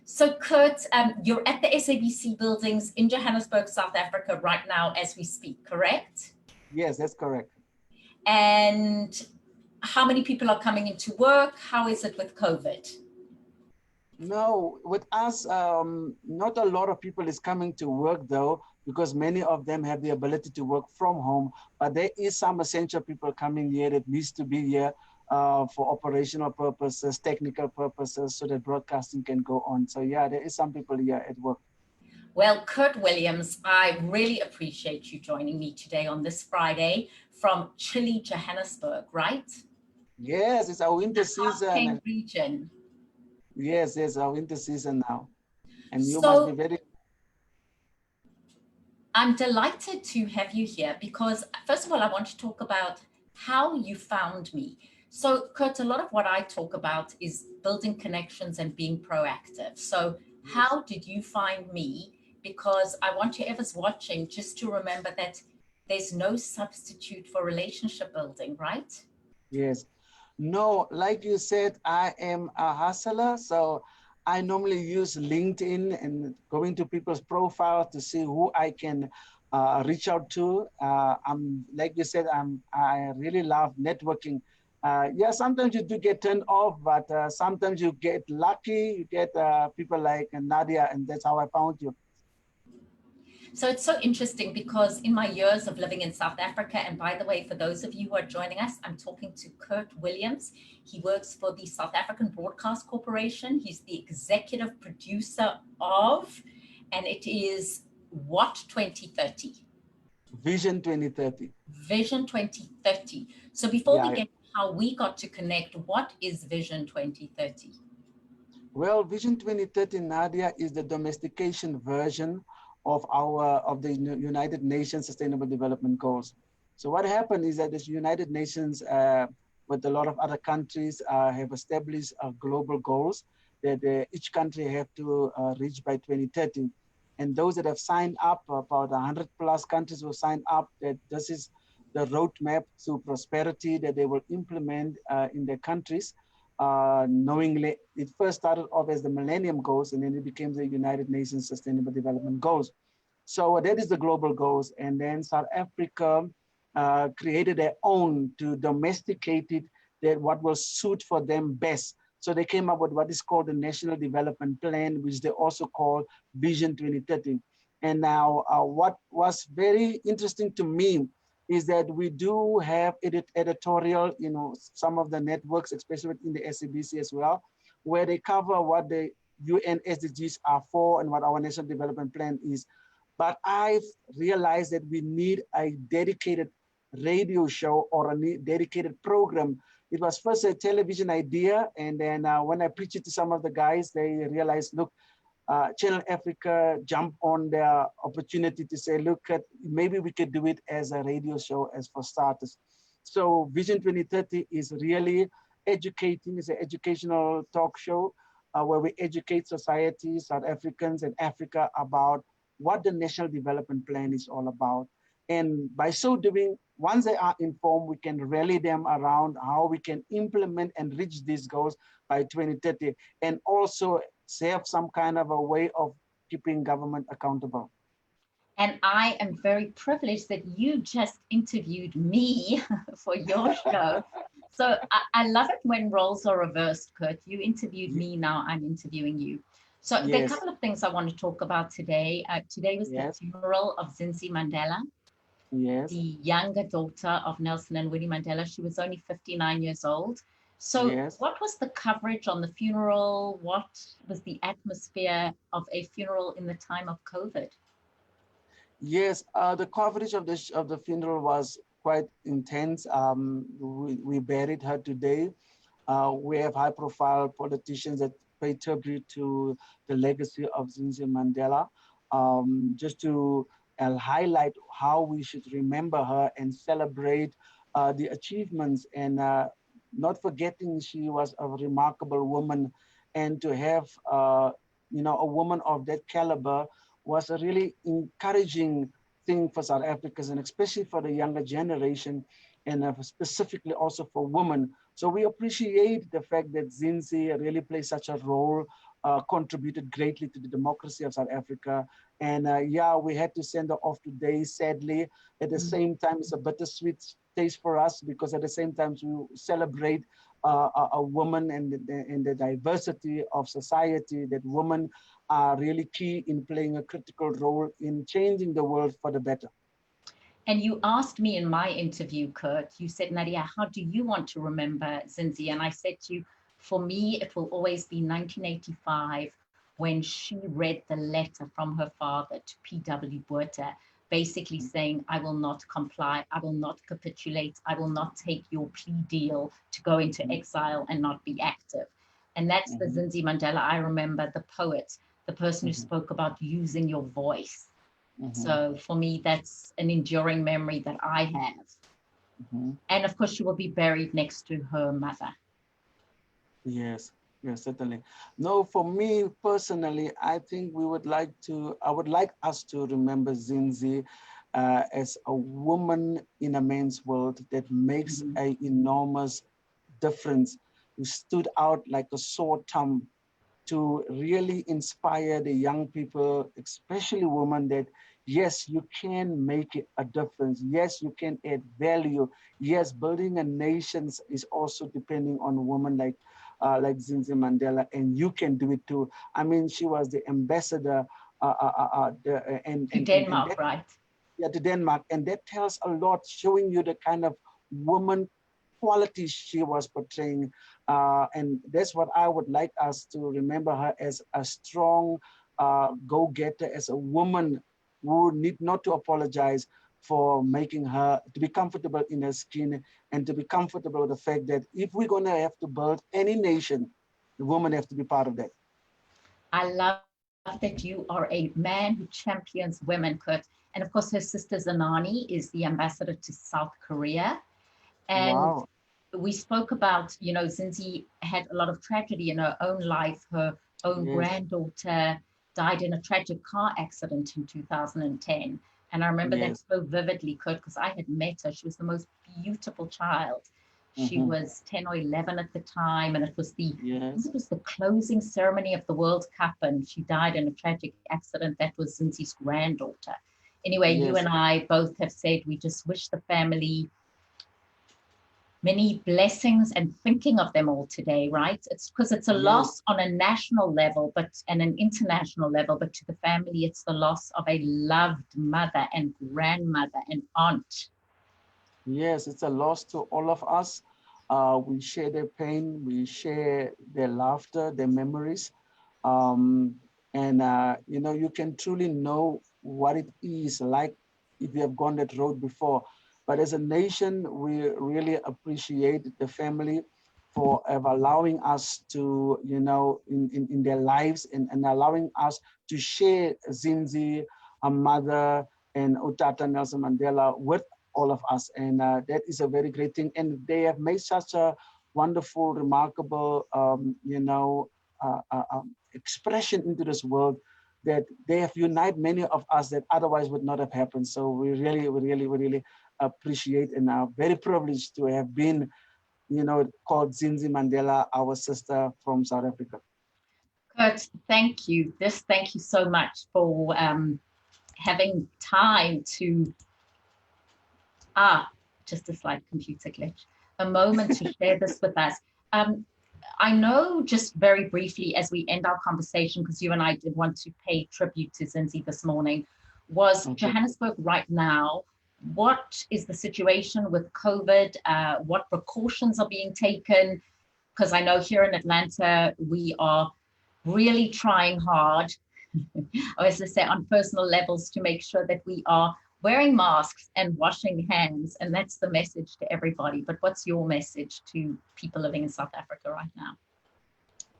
So Kurt, you're at the SABC buildings in Johannesburg, South Africa right now as we speak, correct? Yes, that's correct. And how many people are coming into work? How is it with COVID? No, with us, not a lot of people is coming to work though, because many of them have the ability to work from home, but there is some essential people coming here that needs to be here for operational purposes, technical purposes, so that broadcasting can go on. So yeah, there is some people here at work. Well, Kurt Williams, I really appreciate you joining me today on this Friday from chilly Johannesburg, right? Yes, it's our winter season. Region. Yes, it's our winter season now. And you So, must be very... I'm delighted to have you here because, first of all, I want to talk about how you found me. So, Kurt, a lot of what I talk about is building connections and being proactive. So, how did you find me? Because I want whoever's watching just to remember that there's no substitute for relationship building, right? Yes. No, like you said, I am a hustler. So I normally use LinkedIn and going to people's profiles to see who I can reach out to. I'm like you said, I really love networking. Yeah, sometimes you do get turned off, but sometimes you get lucky. You get people like Nadia, and that's how I found you. So it's so interesting because in my years of living in South Africa, and by the way, for those of you who are joining us, I'm talking to Kurt Williams. He works for the South African Broadcast Corporation. He's the executive producer of, and it is what 2030? Vision 2030. Vision 2030. So before we get to how we got to connect, what is Vision 2030? Well, Vision 2030, Nadia, is the domestication version of the United Nations Sustainable Development Goals. So what happened is that the United Nations, with a lot of other countries, have established global goals that each country have to reach by 2030. And those that have signed up, about 100 plus countries will sign up, that this is the roadmap to prosperity that they will implement in their countries. Knowingly, it first started off as the Millennium Goals, and then it became the United Nations Sustainable Development Goals. So that is the global goals. And then South Africa created their own to domesticate it, that what will suit for them best. So they came up with what is called the National Development Plan, which they also call Vision 2030. And now what was very interesting to me is that we do have editorial, some of the networks, especially in the SABC as well, where they cover what the UN SDGs are for and what our National Development Plan is. But I've realized that we need a dedicated radio show or a dedicated program. It was first a television idea, and then when I preached it to some of the guys, they realized, look, Channel Africa jumped on their opportunity to say, look, maybe we could do it as a radio show as for starters. So Vision 2030 is really educating, it's an educational talk show where we educate society, South Africans and Africa about what the National Development Plan is all about. And by so doing, once they are informed, we can rally them around how we can implement and reach these goals by 2030, and also have some kind of a way of keeping government accountable. And I am very privileged that you just interviewed me for your show. So I love it when roles are reversed, Kurt. You interviewed me, now I'm interviewing you. So there are a couple of things I want to talk about today. Today was the funeral of Zinzi Mandela, the younger daughter of Nelson and Winnie Mandela. She was only 59 years old. So what was the coverage on the funeral? What was the atmosphere of a funeral in the time of COVID? Yes, the coverage of the funeral was quite intense. We buried her today. We have high-profile politicians that pay tribute to the legacy of Zinzi Mandela, just to highlight how we should remember her and celebrate the achievements, and not forgetting she was a remarkable woman, and to have a woman of that caliber was a really encouraging thing for South Africans, and especially for the younger generation, and specifically also for women, So we appreciate the fact that Zinzi really plays such a role, contributed greatly to the democracy of South Africa. And yeah, we had to send her off today, sadly. At the same time, it's a bittersweet taste for us because at the same time, we celebrate a woman and the diversity of society, that women are really key in playing a critical role in changing the world for the better. And you asked me in my interview, Kurt, you said, Nadia, how do you want to remember Zinzi? And I said to you, for me, it will always be 1985 when she read the letter from her father to P.W. Botha, basically saying, I will not comply, I will not capitulate, I will not take your plea deal to go into exile and not be active. And that's the Zinzi Mandela I remember, the poet, the person who spoke about using your voice. So for me, that's an enduring memory that I have. And of course, she will be buried next to her mother. Yes, yes, certainly. No, for me personally, I think I would like us to remember Zinzi as a woman in a man's world that makes an enormous difference, who stood out like a sore thumb to really inspire the young people, especially women, that yes, you can make a difference. Yes, you can add value. Yes, building a nation is also depending on women like Zinzi Mandela, and you can do it too. I mean, she was the ambassador To and Denmark, that, right? yeah, to Denmark, and that tells a lot, showing you the kind of woman qualities she was portraying. And that's what I would like us to remember her as, a strong go-getter, as a woman who need not to apologize for making her to be comfortable in her skin and to be comfortable with the fact that if we're going to have to build any nation, the women have to be part of that. I love that you are a man who champions women, Kurt. And of course, her sister Zanani is the ambassador to South Korea. And Wow. we spoke about, Zinzi had a lot of tragedy in her own life. Her own Yes. granddaughter died in a tragic car accident in 2010. And I remember that Yes. so vividly, Kurt, because I had met her. She was the most beautiful child. She Mm-hmm. was 10 or 11 at the time, and I think Yes. it was the closing ceremony of the World Cup, and she died in a tragic accident. That was Zinzi's granddaughter. Anyway, you Yes. and I both have said we just wish the family many blessings and thinking of them all today, right? It's because it's a Yes. loss on a national level, and an international level, but to the family, it's the loss of a loved mother and grandmother and aunt. Yes, it's a loss to all of us. We share their pain, we share their laughter, their memories. Um, and, you can truly know what it is like if you have gone that road before. But as a nation, we really appreciate the family for allowing us to, in their lives, and allowing us to share Zinzi, a mother, and Utata Nelson Mandela with all of us. And that is a very great thing. And they have made such a wonderful, remarkable, expression into this world, that they have united many of us that otherwise would not have happened. So we really appreciate and are very privileged to have been, called Zinzi Mandela, our sister from South Africa. Kurt, thank you. Thank you so much for having time to just a slight computer glitch, a moment to share this with us. Um, I know, just very briefly as we end our conversation, because you and I did want to pay tribute to Zinzi this morning, was Okay. Johannesburg right now. What is the situation with COVID? What precautions are being taken? Because I know here in Atlanta, we are really trying hard, or as I say, on personal levels, to make sure that we are wearing masks and washing hands. And that's the message to everybody. But what's your message to people living in South Africa right now?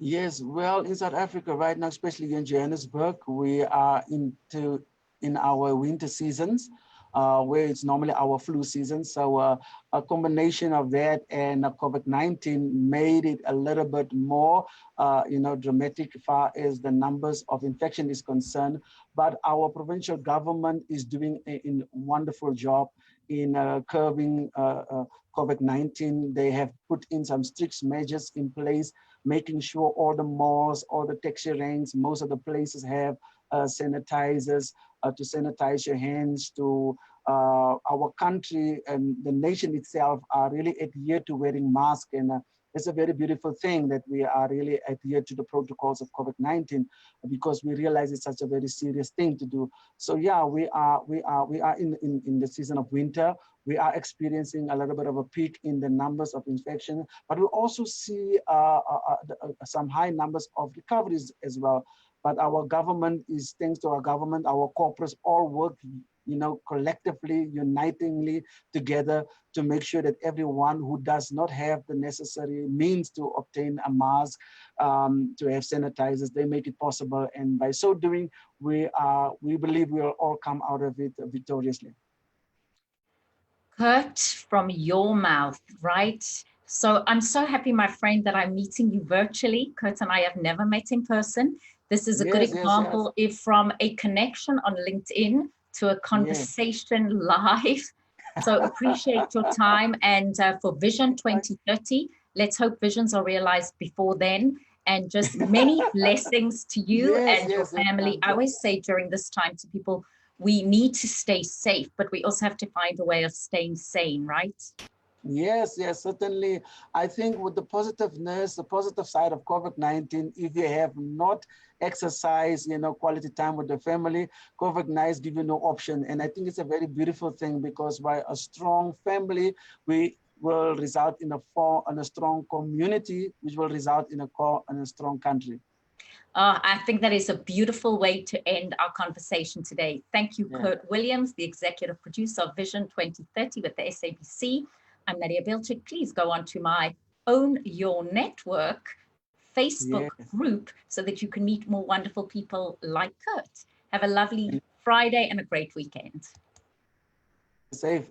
Yes, well, in South Africa right now, especially in Johannesburg, we are in our winter seasons, where it's normally our flu season. So a combination of that and COVID-19 made it a little bit more, dramatic far as the numbers of infection is concerned. But our provincial government is doing a wonderful job in curbing COVID-19. They have put in some strict measures in place, making sure all the malls, all the taxi ranks, most of the places have sanitizers to sanitize your hands. To our country and the nation itself are really adhered to wearing masks, and it's a very beautiful thing that we are really adhered to the protocols of COVID-19, because we realize it's such a very serious thing to do. So yeah, we are in the season of winter. We are experiencing a little bit of a peak in the numbers of infection, but we also see some high numbers of recoveries as well. But our government is, thanks to our government, our corporates all work, collectively, unitingly together to make sure that everyone who does not have the necessary means to obtain a mask, to have sanitizers, they make it possible. And by so doing, we believe we will all come out of it victoriously. Kurt, from your mouth, right? So I'm so happy, my friend, that I'm meeting you virtually. Kurt and I have never met in person. This is a good example if from a connection on LinkedIn to a conversation live. So appreciate your time. And for Vision 2030, let's hope visions are realized before then. And just many blessings to you and your family. I always say during this time to people, we need to stay safe, but we also have to find a way of staying sane, right? Yes, certainly. I think with the positiveness, the positive side of COVID-19, if you have not exercised, quality time with the family, COVID-19 give you no option. And I think it's a very beautiful thing, because by a strong family, we will result in a strong community, which will result in a strong country. I think that is a beautiful way to end our conversation today. Thank you, Kurt Williams, the executive producer of Vision 2030 with the SABC. I'm Nadia Bilchik. Please go on to my Own Your Network Facebook group so that you can meet more wonderful people like Kurt. Have a lovely Friday and a great weekend. Safe.